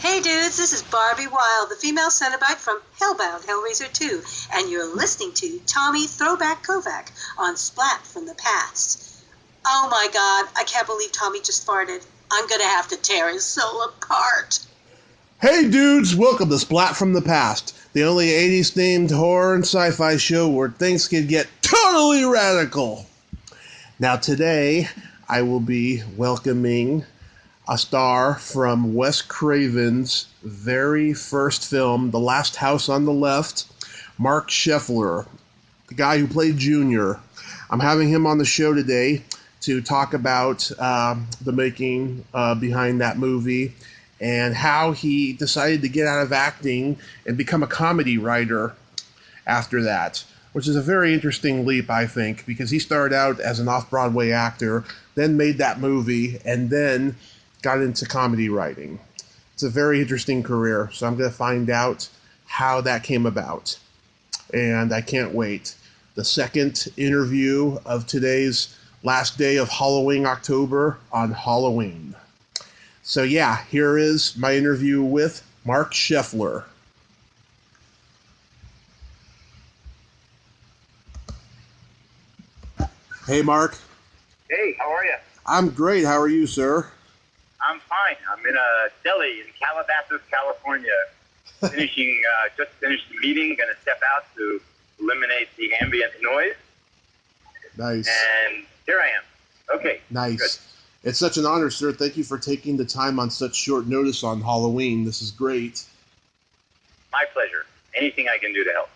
Hey dudes, this is Barbie Wilde, the female Cenobite from Hellbound Hellraiser 2, and you're listening to Tommy Throwback Kovac on Splat from the Past. Oh my god, I can't believe Tommy just farted. I'm gonna have to tear his soul apart. Hey dudes, welcome to Splat from the Past, the only 80s themed horror and sci-fi show where things can get totally radical. Now today, I will be welcoming a star from Wes Craven's very first film, The Last House on the Left, Marc Sheffler, the guy who played Junior. I'm having him on the show today to talk about the making behind that movie and how he decided to get out of acting and become a comedy writer after that, which is a very interesting leap, I think, because he started out as an off-Broadway actor, then made that movie, and then got into comedy writing. It's a very interesting career, so I'm going to find out how that came about. And I can't wait. The second interview of today's last day of Halloween October on Halloween. So yeah, here is my interview with Marc Sheffler. Hey, Marc. Hey, how are you? I'm great. How are you, sir? I'm fine. I'm in a deli in Calabasas, California. Just finished the meeting. Going to step out to eliminate the ambient noise. Nice. And here I am. Okay. Nice. Good. It's such an honor, sir. Thank you for taking the time on such short notice on Halloween. This is great. My pleasure. Anything I can do to help.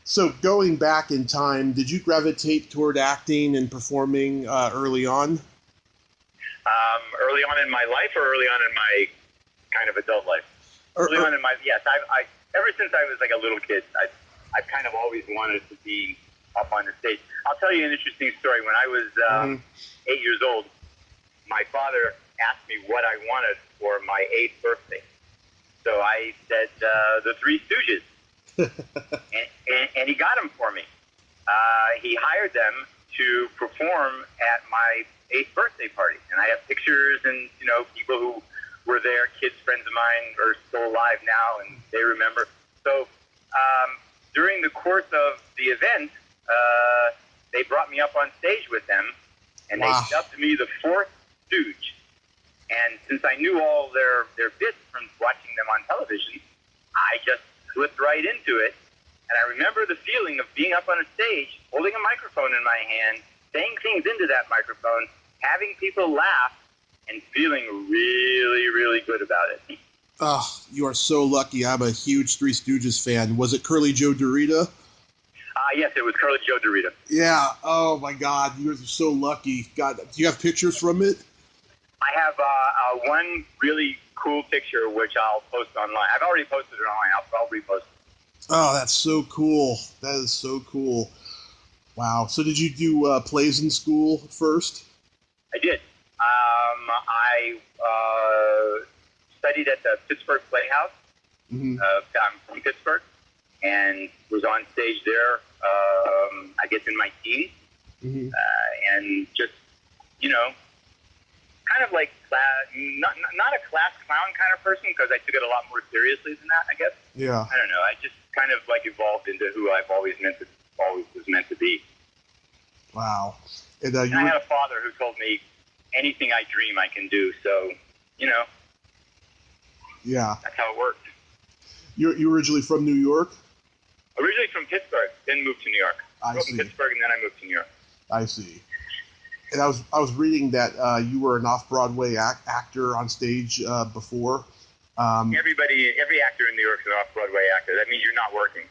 So going back in time, did you gravitate toward acting and performing early on? Early on in my life or early on in my kind of adult life? Early on in my, yes. I ever since I was like a little kid, I've kind of always wanted to be up on the stage. I'll tell you an interesting story. When I was 8 years old, my father asked me what I wanted for my 8th birthday. So I said, the Three Stooges. and he got them for me. He hired them to perform at my 8th birthday party. And I have pictures and, people who were there, kids, friends of mine are still alive now, and they remember. So during the course of the event, they brought me up on stage with them, and They dubbed me the Fourth Stooge. And since I knew all their bits from watching them on television, I just slipped right into it. And I remember the feeling of being up on a stage, holding a microphone in my hand, saying things into that microphone, having people laugh, and feeling really, really good about it. Oh, you are so lucky. I'm a huge Three Stooges fan. Was it Curly Joe Dorita? Yes, it was Curly Joe Dorita. Yeah. Oh, my God. You're so lucky. God, do you have pictures from it? I have one really cool picture, which I'll post online. I've already posted it online. I'll repost it. Oh, that's so cool. That is so cool. Wow. So did you do plays in school first? I did. I studied at the Pittsburgh Playhouse. I'm from Pittsburgh, and was on stage there, I guess, in my teens. And just, kind of like not a class clown kind of person, because I took it a lot more seriously than that, I guess. Yeah. I don't know. I just kind of like evolved into who I've always was meant to be. Wow. And I had a father who told me, anything I dream I can do. So, yeah, that's how it worked. You're originally from New York? Originally from Pittsburgh, then moved to New York. I Grew up see. in Pittsburgh, and then I moved to New York. I see. And I was reading that you were an off-Broadway actor on stage before. Every actor in New York is an off-Broadway actor. That means you're not working.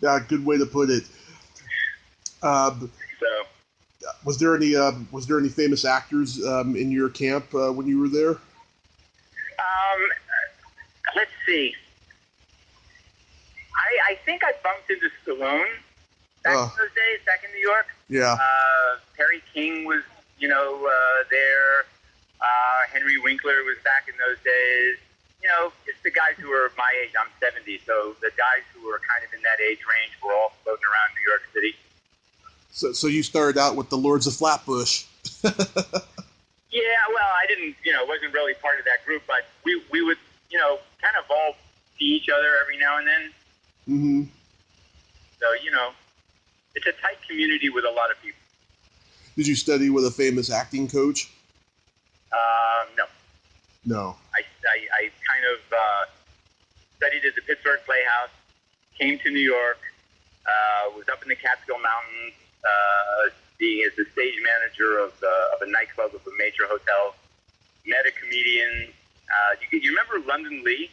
Yeah, good way to put it. Was there any famous actors in your camp when you were there? Let's see. I think I bumped into Stallone back in those days, back in New York. Yeah. Perry King was, there. Henry Winkler was back in those days. Just the guys who were my age. I'm 70, so the guys who were kind of in that age range were all floating around New York City. So you started out with the Lords of Flatbush. Yeah, well, I didn't, wasn't really part of that group, but we would, kind of all see each other every now and then. Mm-hmm. So, it's a tight community with a lot of people. Did you study with a famous acting coach? No. No. I kind of studied at the Pittsburgh Playhouse, came to New York, was up in the Catskill Mountains, being as the stage manager of a nightclub of a major hotel. Met a comedian. You remember London Lee?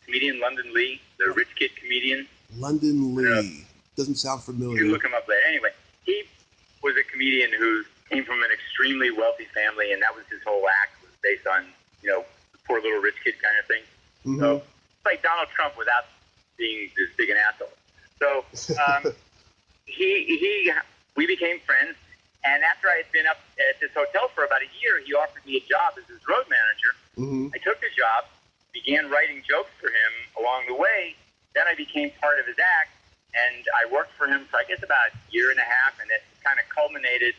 Comedian London Lee, the rich kid comedian? London Lee. Doesn't sound familiar. You can look him up later. Anyway, he was a comedian who came from an extremely wealthy family, and that was his whole act, was based on, the poor little rich kid kind of thing. Mm-hmm. So it's like Donald Trump without being this big an asshole. So we became friends, and after I had been up at this hotel for about a year, he offered me a job as his road manager. Mm-hmm. I took the job, began writing jokes for him along the way. Then I became part of his act, and I worked for him for, I guess, about a year and a half, and it kind of culminated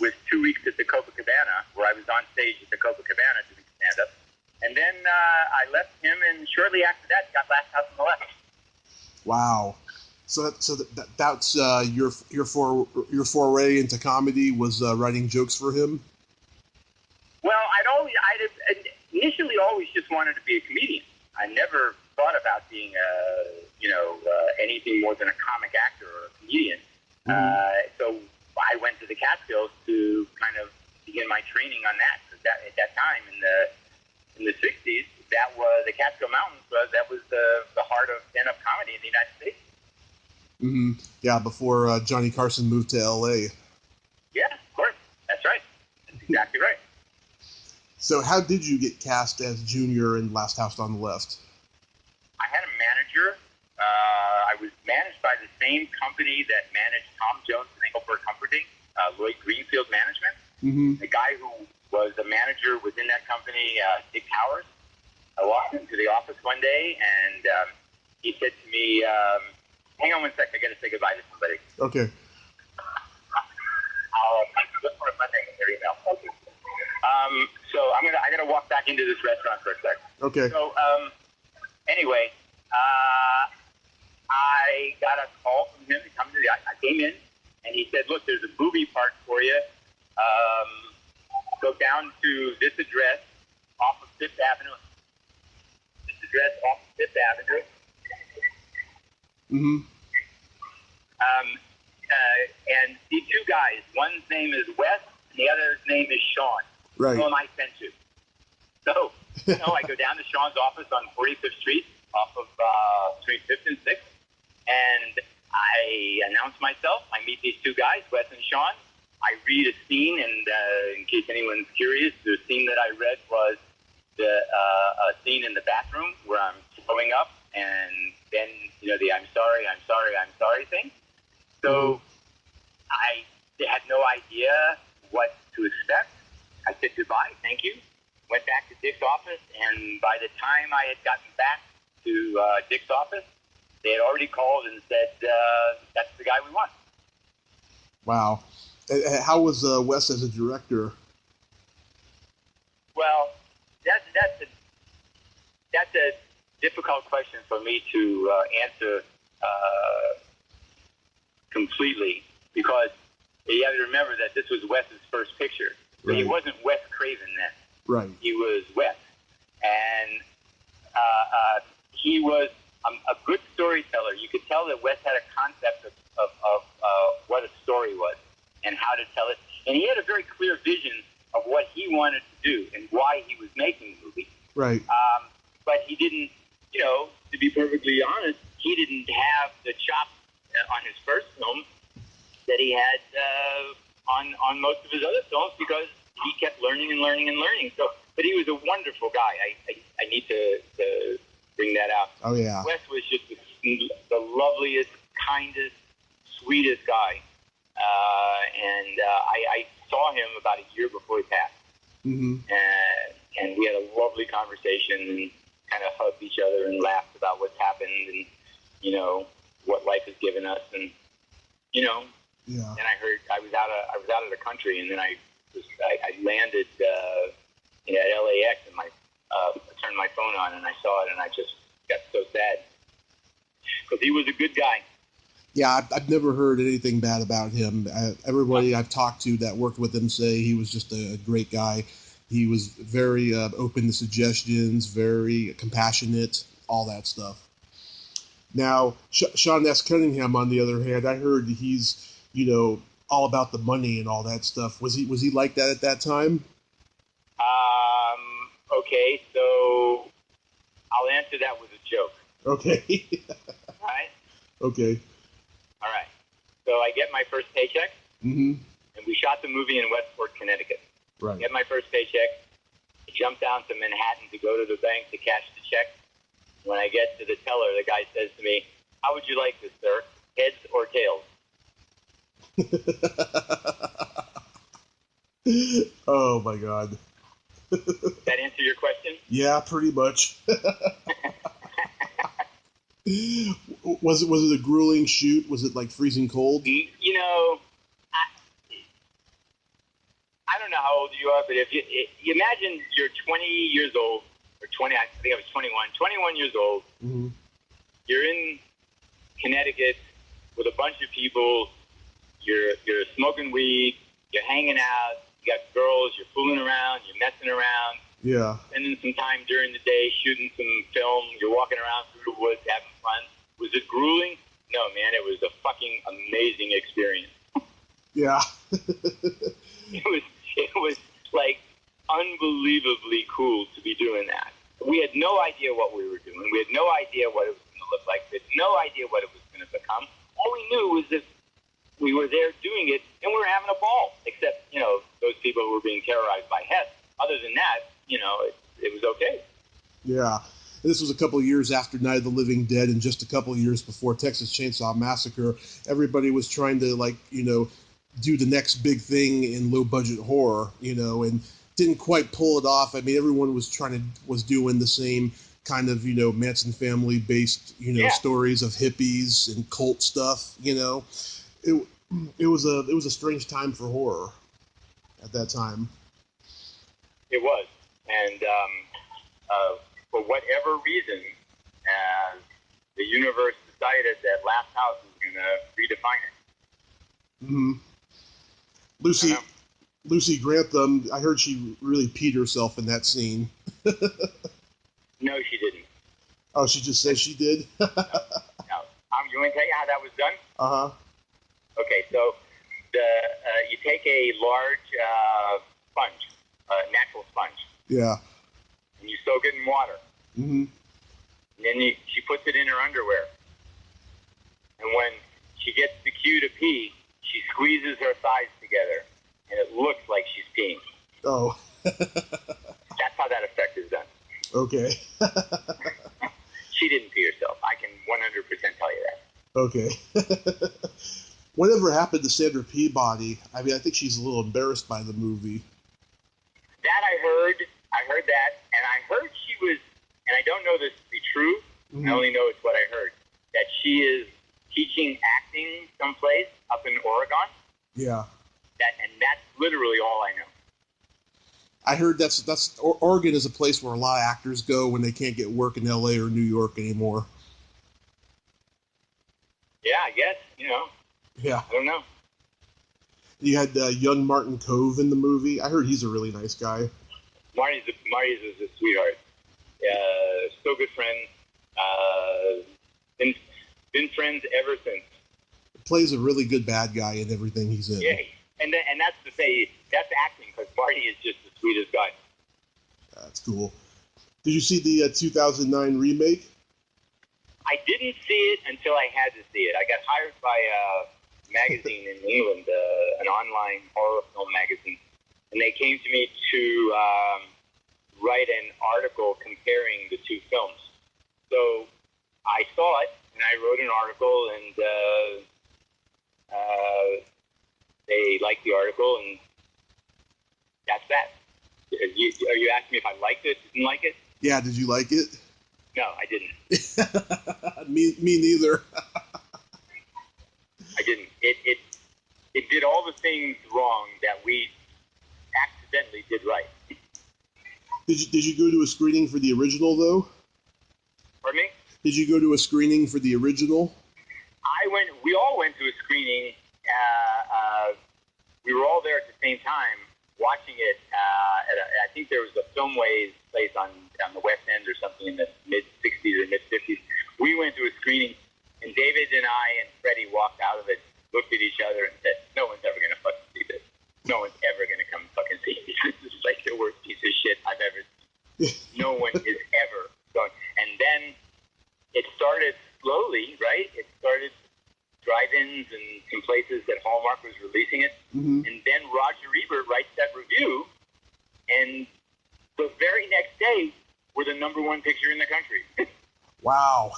with 2 weeks at the Copacabana, where I was on stage at the Copacabana doing stand-up. And then I left him, and shortly after that, got Last House on the Left. Wow. So that's your foray into comedy was writing jokes for him? Well, I'd initially always just wanted to be a comedian. I never thought about being anything more than a comic actor or a comedian. Mm-hmm. So I went to the Catskills to kind of begin my training on that. At that time in the 60s, that was the Catskill Mountains. That was the heart of stand-up comedy in the United States. Mm-hmm. Yeah, before Johnny Carson moved to L.A. Yeah, of course. That's right. That's exactly right. So how did you get cast as Junior in Last House on the Left? I had a manager. I was managed by the same company that managed Tom Jones and Engelbert Humperdinck, Lloyd Greenfield Management. Mm-hmm. The guy who was a manager within that company, Dick Towers. I walked into the office one day, and he said to me, hang on one sec, I got to say goodbye to somebody. Okay. I'll look for a Monday in your email. Okay. So I gotta walk back into this restaurant for a sec. Okay. So anyway, I got a call from him to come to I came in, and he said, look, there's a movie part for you. Go down to this address off of Fifth Avenue. This address off of Fifth Avenue. Mm-hmm. And see two guys. One's name is Wes, and the other's name is Sean. Right. Who am I sent to? So, I go down to Sean's office on 45th Street, off of between 5th and 6th, and I announce myself. I meet these two guys, Wes and Sean. I read a scene, and in case anyone's curious, the scene that I read was a scene in the bathroom where I'm throwing up, and then, the I'm sorry thing. So I had no idea what to expect. I said goodbye, thank you, went back to Dick's office, and by the time I had gotten back to Dick's office, they had already called and said, that's the guy we want. Wow. How was Wes as a director? Well, that's a difficult question for me to answer completely, because you have to remember that this was Wes's first picture. So He wasn't Wes Craven then. Right. He was Wes. And he was a good storyteller. You could tell that Wes had a concept of what a story was and how to tell it. And he had a very clear vision of what he wanted to do and why he was making the movie. Right. But he didn't, to be perfectly honest, he didn't have the chops on his first film that he had on most of his other films, because he kept learning and learning and learning. So, but he was a wonderful guy. I need to bring that out. Oh, yeah. Wes was just the loveliest, kindest, sweetest guy. And I saw him about a year before he passed. Mm-hmm. And we had a lovely conversation and kind of hugged each other and laughed about what's happened and, what life has given us. And, Yeah. then I heard I was out of the country, and then I I landed at LAX, and I turned my phone on, and I saw it, and I just got so sad because he was a good guy. Yeah, I've never heard anything bad about him. Everybody I've talked to that worked with him say he was just a great guy. He was very open to suggestions, very compassionate, all that stuff. Now, Sean S. Cunningham, on the other hand, I heard he's, all about the money and all that stuff. Was he like that at that time? Okay, so I'll answer that with a joke. Okay. All right? Okay. All right. So I get my first paycheck, Mm-hmm. and we shot the movie in Westport, Connecticut. Right. I get my first paycheck. I jump down to Manhattan to go to the bank to cash the check. When I get to the teller, the guy says to me, "How would you like this, sir? Heads or tails?" Oh, my God. That answer your question? Yeah, pretty much. Was it a grueling shoot? Was it like freezing cold? I don't know how old you are, but if you imagine you're 20 years old, or 20, I think I was 21 years old. Mm-hmm. You're in Connecticut with a bunch of people. You're smoking weed. You're hanging out. You got girls. You're fooling around. You're messing around. Yeah. Spending some time during the day shooting some film. You're walking around through the woods having fun. Was it grueling? No, man. It was a fucking amazing experience. Yeah. It was like unbelievably cool to be doing that. We had no idea what we were doing. We had no idea what it was going to look like. We had no idea what it was going to become. All we knew was that we were there doing it, and we were having a ball, except, those people who were being terrorized by Hess. Other than that, it was okay. Yeah. This was a couple of years after Night of the Living Dead and just a couple of years before Texas Chainsaw Massacre. Everybody was trying to, do the next big thing in low-budget horror, and didn't quite pull it off. I mean, everyone was doing the same kind of, Manson family-based, Yeah. stories of hippies and cult stuff, It was a strange time for horror at that time. It was. And for whatever reason, the universe decided that Last House was going to redefine it. Mm-hmm. Lucy Grantham, I heard she really peed herself in that scene. No, she didn't. Oh, she just said she did? No. You want to tell you how that was done? Uh-huh. Okay, so you take a large sponge, natural sponge. Yeah. And you soak it in water. Mm-hmm. And then she puts it in her underwear. And when she gets the cue to pee, she squeezes her thighs together, and it looks like she's peeing. Oh. That's how that effect is done. Okay. She didn't pee herself. I can 100% tell you that. Okay. Whatever happened to Sandra Peabody? I mean, I think she's a little embarrassed by the movie. That I heard that, and I heard she was, and I don't know this to be true, Mm-hmm. I only know it's what I heard, that she is teaching acting someplace up in Oregon. Yeah. And that's literally all I know. I heard Oregon is a place where a lot of actors go when they can't get work in L.A. or New York anymore. Yeah, I guess, Yeah. I don't know. You had young Martin Kove in the movie. I heard he's a really nice guy. Marty's is a sweetheart. Still good friends. Been friends ever since. Plays a really good bad guy in everything he's in. Yeah, and that's to say, that's acting, because Marty is just the sweetest guy. That's cool. Did you see the 2009 remake? I didn't see it until I had to see it. I got hired by a magazine in England, an online horror film magazine, and they came to me to write an article comparing the two films. So I saw it, and I wrote an article, and they liked the article, and that's that. Are you asking me if I liked it, didn't like it? Yeah, did you like it? No, I didn't. me neither. I didn't. It did all the things wrong that we accidentally did right. Did you go to a screening for the original though? Pardon me? Did you go to a screening for the original? We all went to a screening. We were all there at the same time watching it. I think there was a Filmways place on the West End or something in the mid-60s or mid-50s. We went to a screening, and David and I and Freddie walked out of it, looked at each other, and said, no one's ever going to fucking see this. No one's ever going to come fucking see this. This is like the worst piece of shit I've ever seen. No one is ever going. And then it started slowly, right? It started drive-ins and some places that Hallmark was releasing it. Mm-hmm. And then Roger Ebert writes that review, and the very next day, we're the #1 picture in the country. Wow.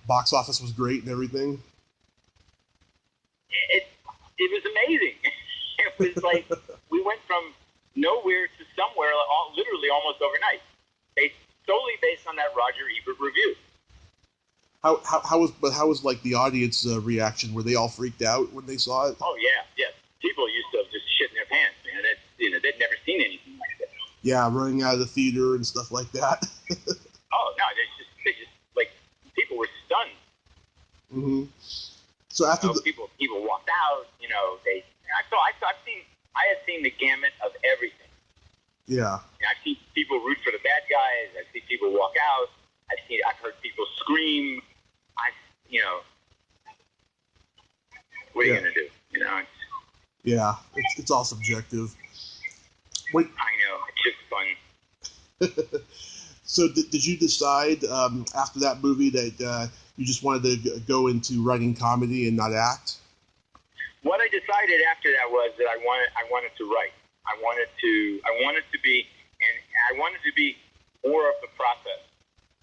Box office was great and everything. It was amazing. It was like we went from nowhere to somewhere, literally almost overnight, solely based on that Roger Ebert review. How was like the audience reaction? Were they all freaked out when they saw it? Oh yeah. People used to just shit in their pants, man. They'd never seen anything like that. Yeah, running out of the theater and stuff like that. Oh no, they just like people were stunned. Mm-hmm. So after people walked out. I had seen the gamut of everything. Yeah. I've seen people root for the bad guys. I've seen people walk out. I've heard people scream. What are you gonna do? Yeah, it's all subjective. Wait. I know, it's just fun. So did you decide after that movie that you just wanted to go into writing comedy and not act? What I decided after that was that I wanted to write. I wanted to be more of the process.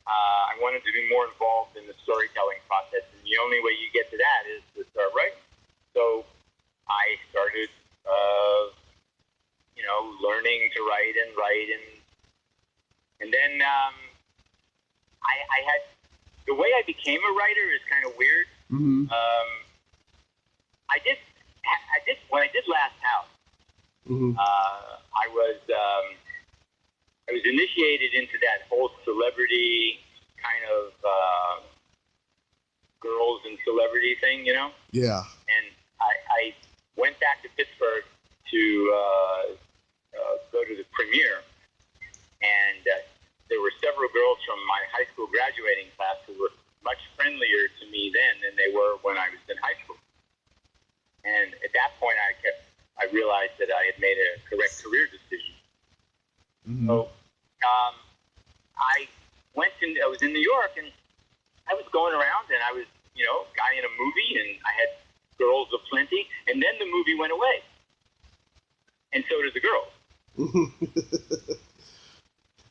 I wanted to be more involved in the storytelling process, and the only way you get to that is to start writing. So I started, learning to write, and then I had the way I became a writer is kind of weird. Mm-hmm. I did when I did Last House. Mm-hmm. I was initiated into that whole celebrity kind of girls and celebrity thing, Yeah. And I went back to Pittsburgh to go to the premiere, and there were several girls from my high school graduating class who were much friendlier to me then than they were when I was in high school. And at that point, I realized that I had made a correct career decision. Mm-hmm. So I was in New York, and I was going around, and I was, guy in a movie, and I had girls aplenty, and then the movie went away. And so did the girls.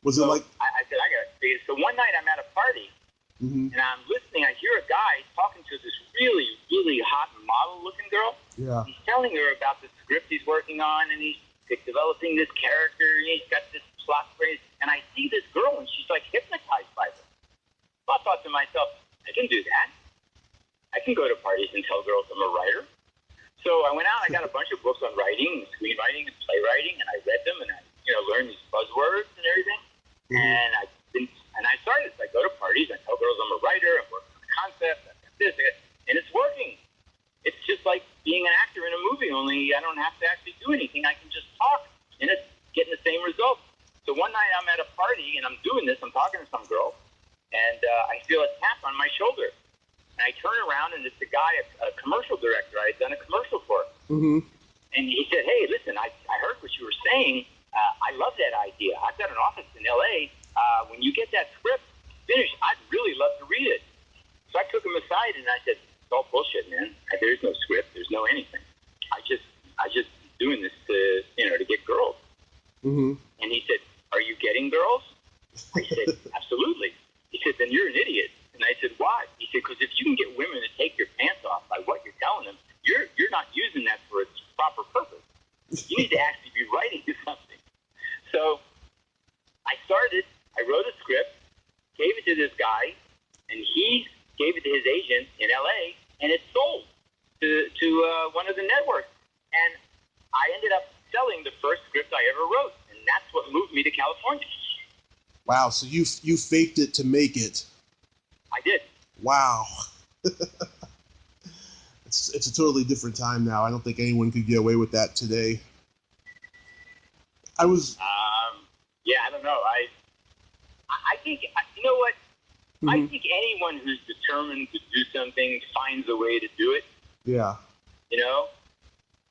Was it like... I said, I got to see it. So one night I'm at a party, mm-hmm. and I'm listening. I hear a guy talking to this really, really hot model-looking girl. Yeah. He's telling her about the script he's working on, and he's developing this character, and he's got this plot phrase. And I see this girl, and she's like hypnotized by this. So I thought to myself, I can do that. I can go to parties and tell girls I'm a writer. So I went out, I got a bunch of books on writing, screenwriting, and playwriting, and I read them, and I learned these buzzwords and everything. Mm-hmm. And I started. I go to parties, I tell girls I'm a writer, I'm working on a concept, I've got this, and it's working. It's just like being an actor in a movie, only I don't have to actually do anything. I can just talk, and it's getting the same results. So one night I'm at a party, and I'm doing this. I'm talking to some girl, and I feel a tap on my shoulder. And I turn around, and it's a guy, a commercial director I had done a commercial for. Mm-hmm. And he said, hey, listen, I heard what you were saying. I love that idea. I've got an office in L.A. When you get that script finished, I'd really love to read it. So I took him aside, and I said, it's all bullshit, man. There's no script. There's no anything. I just doing this to get girls. Mm-hmm. And he said, are you getting girls? I said, absolutely. He said, then you're an idiot. And I said, why? He said, because if you can get women to take your pants off by what you're telling them, you're not using that for its proper purpose. You need to actually be writing something. So I wrote a script, gave it to this guy, and he gave it to his agent in L.A., and it sold to one of the networks. And I ended up selling the first script I ever wrote, and that's what moved me to California. Wow, so you faked it to make it. I did. Wow. It's a totally different time now. I don't think anyone could get away with that today. I was... yeah, I don't know. I think, you know what? Mm-hmm. I think anyone who's determined to do something finds a way to do it. Yeah. You know?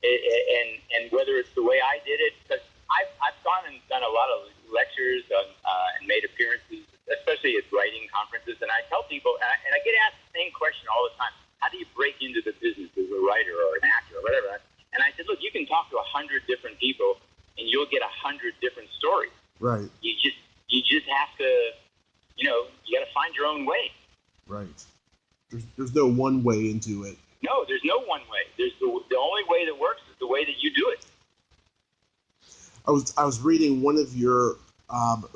And whether it's the way I did it, because I've gone and done a lot of lectures and made appearances, especially at writing conferences, and I tell people, and I get asked the same question all the time, how do you break into the business as a writer or an actor or whatever? And I said, look, you can talk to 100 different people, and you'll get 100 different stories. Right. You just have to, you got to find your own way. Right. There's no one way into it. No, there's no one way. There's the only way that works is the way that you do it. I was reading one of your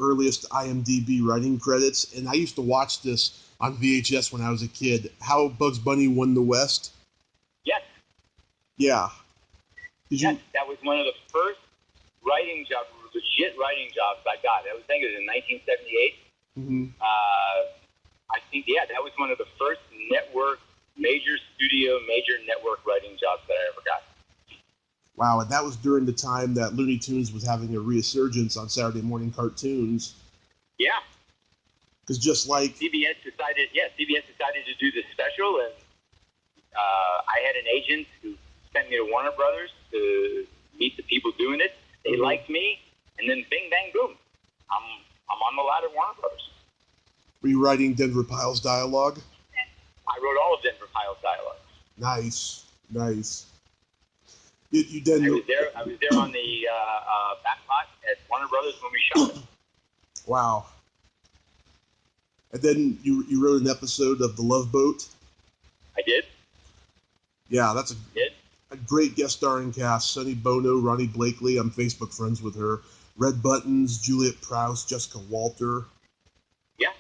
earliest IMDb writing credits, and I used to watch this on VHS when I was a kid. How Bugs Bunny Won the West. Yes. Yeah. Yes, that was one of the first writing jobs, legit writing jobs I got. I think it was in 1978. Mm-hmm. I think, that was one of the first major studio, major network writing jobs that I ever got. Wow, and that was during the time that Looney Tunes was having a resurgence on Saturday morning cartoons. Yeah. Because just like... CBS decided to do this special, and I had an agent who sent me to Warner Brothers to meet the people doing it. They liked me, and then bing, bang, boom. I'm on the ladder at Warner Brothers. Were you writing Denver Pyle's dialogue? I wrote all of Denver Pyle's dialogue. Nice. You I was there on the back lot at Warner Brothers when we shot it. Wow. And then you wrote an episode of The Love Boat. I did. Yeah, that's a great guest starring cast. Sonny Bono, Ronnie Blakely. I'm Facebook friends with her. Red Buttons, Juliet Prowse, Jessica Walter. Yeah.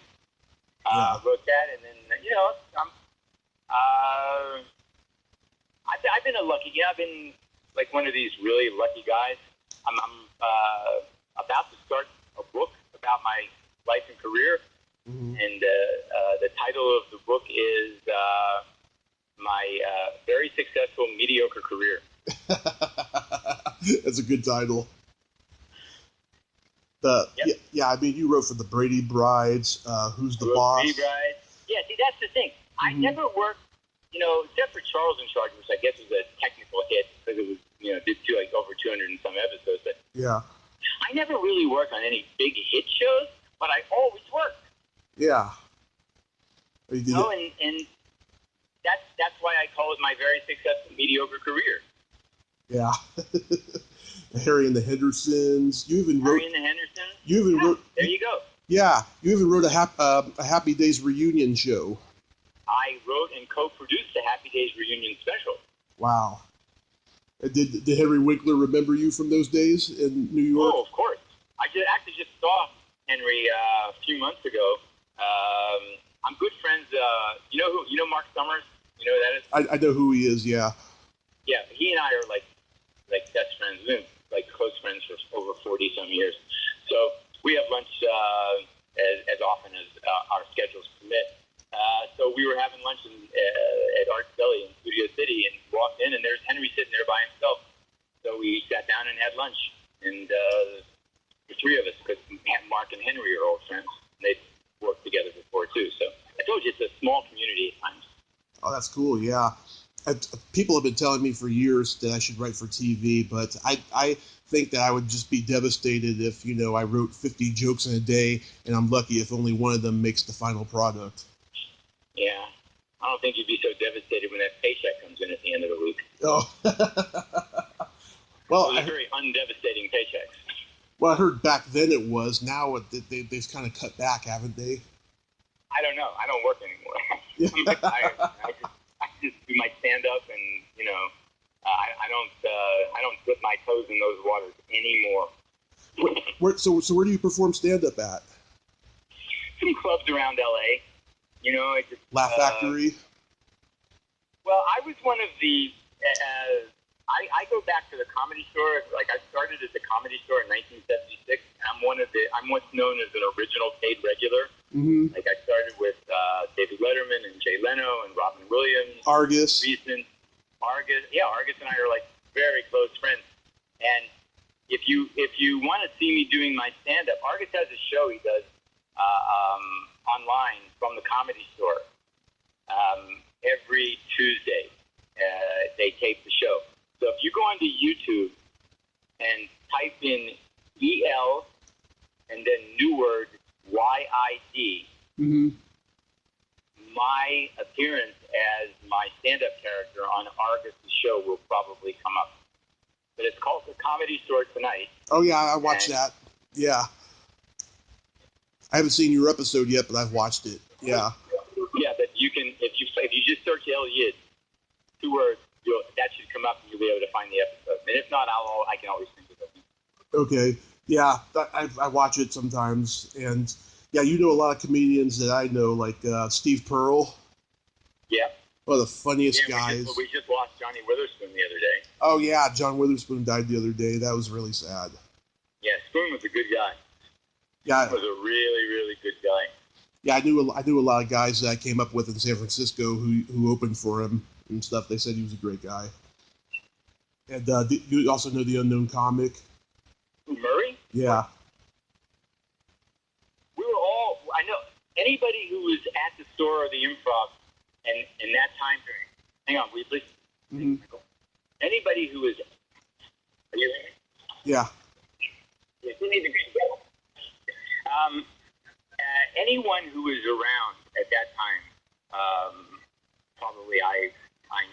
I wrote that, and then I've been I've been like one of these really lucky guys. I'm about to start a book about my life and career, and the title of the book is My Very Successful Mediocre Career. That's a good title. Yep. Yeah, I mean, you wrote for the Brady Brides, Who's the Boss? Brady Brides. Yeah, see, that's the thing. I never worked, except for Charles in Charge, which I guess was a technical hit because it was, did over 200 and some episodes. But yeah, I never really worked on any big hit shows, but I always worked. Yeah. And that's why I call it my very successful mediocre career. Yeah. Harry and the Hendersons. You even wrote. Harry and the Hendersons. You even wrote. There you go. Yeah, you even wrote a Happy Days reunion show. I wrote and co-produced the Happy Days reunion special. Wow. Did Henry Winkler remember you from those days in New York? Oh, of course. I actually just saw Henry a few months ago. I'm good friends. You know Mark Summers? You know who that is? I know who he is. Yeah. Yeah, he and I are like best friends. We've been like close friends for over 40 some years. So we have lunch as often as our schedules permit. So we were having lunch at Art's Deli in Studio City, and walked in, and there's Henry sitting there by himself. So we sat down and had lunch, and the three of us, because Mark and Henry are old friends, they've worked together before too. So I told you, it's a small community at times. Oh, that's cool. Yeah. People have been telling me for years that I should write for TV, but I think that I would just be devastated if, I wrote 50 jokes in a day, and I'm lucky if only one of them makes the final product. Yeah. I don't think you'd be so devastated when that paycheck comes in at the end of the week. Oh. Well, those are very undevastating paychecks. Well, I heard back then it was. Now they've kind of cut back, haven't they? I don't know. I don't work anymore. I'm retired. I just do my stand-up, and I don't dip my toes in those waters anymore. So where do you perform stand-up at? Some clubs around LA. I just Laugh Factory. Well, I was one of the I go back to the Comedy Store. Like, I started at the Comedy Store in 1976. I'm what's known as an original paid regular. Mm-hmm. Like, I started with David Letterman and Jay Leno and Robin Williams. Argus. Argus. Yeah, Argus and I are, like, very close friends. And if you want to see me doing my stand-up, Argus has a show he does online from the Comedy Store. Every Tuesday, they tape the show. So if you go onto YouTube and type in EL and then new word YID, mm-hmm. my appearance as my stand-up character on Argus' show will probably come up. But it's called The Comedy Store Tonight. Oh, yeah, I watched that. Yeah. I haven't seen your episode yet, but I've watched it. Yeah. Yeah, but you can, if you just search Elliot, 2 words, that should come up and you'll be able to find the episode. And if not, I can always think of it. Okay. Yeah, I watch it sometimes. And, yeah, you know a lot of comedians that I know, like Steve Pearl. Yeah. One of the funniest guys. We just lost Johnny Witherspoon the other day. Oh, yeah, John Witherspoon died the other day. That was really sad. Yeah, Spoon was a good guy. Yeah. He was a really, really good guy. Yeah, I knew a lot of guys that I came up with in San Francisco who opened for him and stuff. They said he was a great guy. And you also know the Unknown Comic? Murray? Yeah. We were all, I know, anybody who was at the store or the Improv and in that time period, hang on, we listen. Mm-hmm. Anybody who was, are you there? Yeah. You need to be anyone who was around at that time, probably I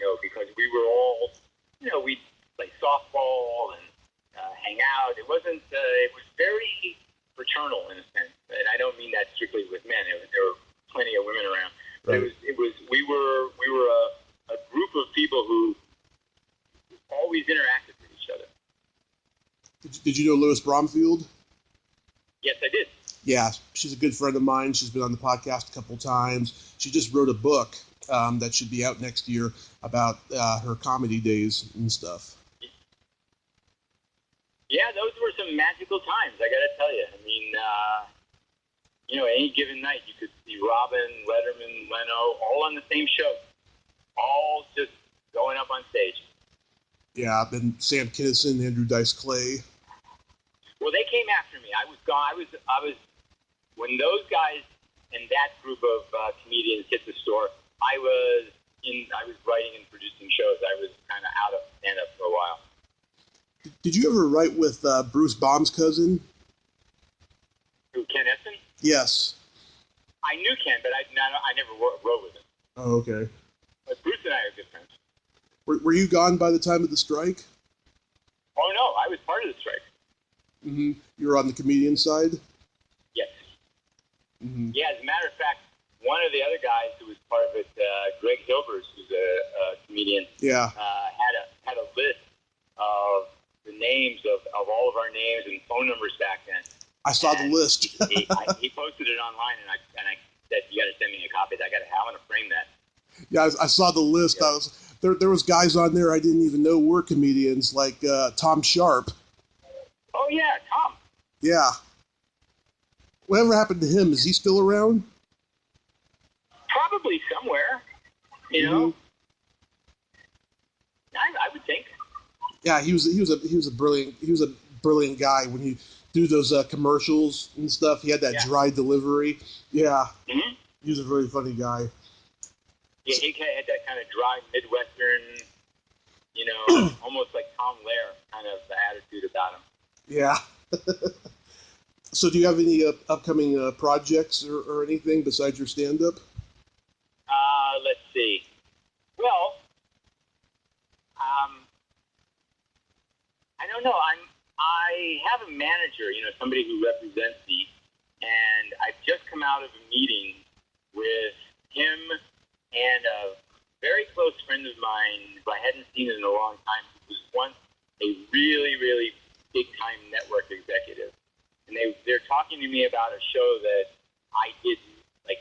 know, because we were all, we'd play softball and hang out. It wasn't, it was very fraternal in a sense, and I don't mean that strictly with men. There were plenty of women around, but right. we were a group of people who always interacted with each other. Did you know Lois Bromfield? Yes, I did. Yeah, she's a good friend of mine. She's been on the podcast a couple times. She just wrote a book that should be out next year about her comedy days and stuff. Yeah, those were some magical times, I got to tell you. I mean, any given night you could see Robin, Letterman, Leno, all on the same show, all just going up on stage. Yeah, then Sam Kinison, Andrew Dice Clay. Well, they came after me. I was gone. I was when those guys and that group of comedians hit the store. I was writing and producing shows. I was kind of out of stand-up for a while. Did you ever write with Bruce Baum's cousin? Who, Ken Essen? Yes. I knew Ken, but I never wrote with him. Oh, okay. But Bruce and I are good friends. Were you gone by the time of the strike? Oh, no. I was part of the strike. Mm-hmm. You were on the comedian side? Yes. Mm-hmm. Yeah, as a matter of fact, one of the other guys who was part of it, Greg Hilbers, who's a comedian, yeah, had a list of the names of all of our names and phone numbers back then. I saw the list. he posted it online, and I said, "You got to send me a copy. I want to frame that." Yeah, I saw the list. Yeah. There was guys on there I didn't even know were comedians, like Tom Sharp. Oh yeah, Tom. Yeah. Whatever happened to him? Is he still around? Probably somewhere. You know. I would think. Yeah, he was a brilliant guy when he do those commercials and stuff. He had that dry delivery. Yeah. Mm-hmm. He was a very funny guy. Yeah, he had that kind of dry Midwestern, almost like Tom Lehrer kind of attitude about him. Yeah. So do you have any upcoming projects or anything besides your stand-up? Let's see. Well, I don't know. I have a manager, somebody who represents me, and I've just come out of a meeting with him and a very close friend of mine who I hadn't seen in a long time, who was once a really, really big-time network executive. And they're talking to me about a show that I did like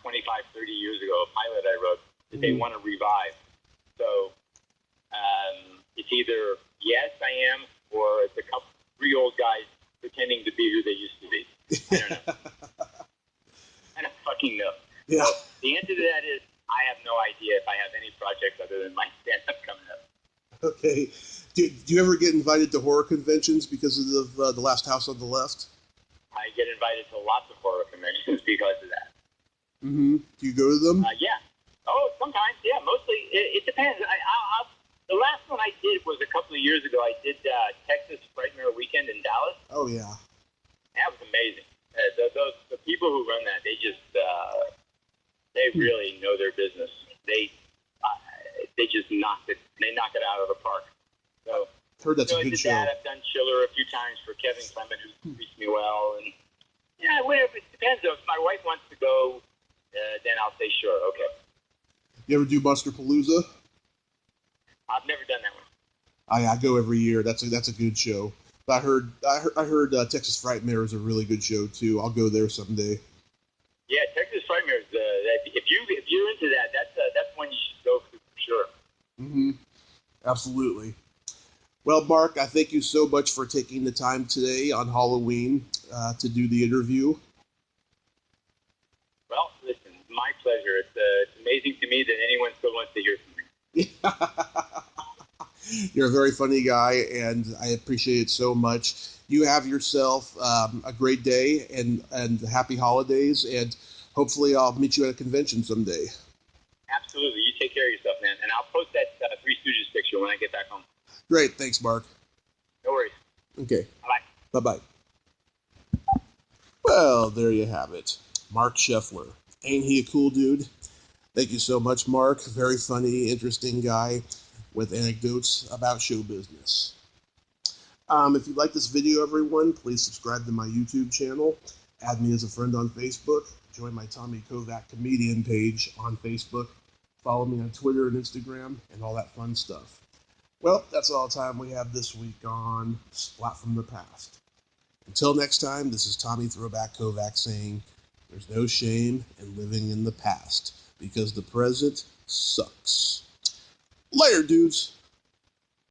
25, 30 years ago, a pilot I wrote, that they want to revive. So it's either yes, I am, or it's a couple, 3 old guys pretending to be who they used to be. I don't know. I don't fucking know. Yeah. So the answer to that is I have no idea if I have any projects other than my stand-up coming up. Okay. Do you ever get invited to horror conventions because of the Last House on the Left? I get invited to lots of horror conventions because of that. Mm-hmm. Do you go to them? Yeah. Oh, sometimes. Yeah, mostly. It depends. The last one I did was a couple of years ago. I did Texas Frightmare Weekend in Dallas. Oh, yeah. That was amazing. The people who run that, they just they really know their business. They just knock it out of the park. So Heard that's a good show. I've done Chiller a few times for Kevin Clement, who treats me well, and yeah, whatever. It depends. If my wife wants to go, then I'll say sure, okay. You ever do Buster Palooza? I've never done that one. I go every year. That's a good show. But I heard Texas Frightmare is a really good show too. I'll go there someday. Yeah, Texas Frightmare is if you're into that, that's one you should go for sure. Mm-hmm. Absolutely. Well, Mark, I thank you so much for taking the time today on Halloween to do the interview. Well, listen, my pleasure. It's amazing to me that anyone still wants to hear from me. You're a very funny guy, and I appreciate it so much. You have yourself a great day and happy holidays, and hopefully I'll meet you at a convention someday. Absolutely. You take care of yourself, man. And I'll post that Three Stooges picture when I get back home. Great. Thanks, Mark. No worries. Okay. Bye-bye. Bye-bye. Well, there you have it. Marc Sheffler. Ain't he a cool dude? Thank you so much, Mark. Very funny, interesting guy with anecdotes about show business. If you like this video, everyone, please subscribe to my YouTube channel. Add me as a friend on Facebook. Join my Tommy Kovac comedian page on Facebook. Follow me on Twitter and Instagram and all that fun stuff. Well, that's all the time we have this week on Splat from the Past. Until next time, this is Tommy Throwback Kovac saying, there's no shame in living in the past because the present sucks. Later, dudes.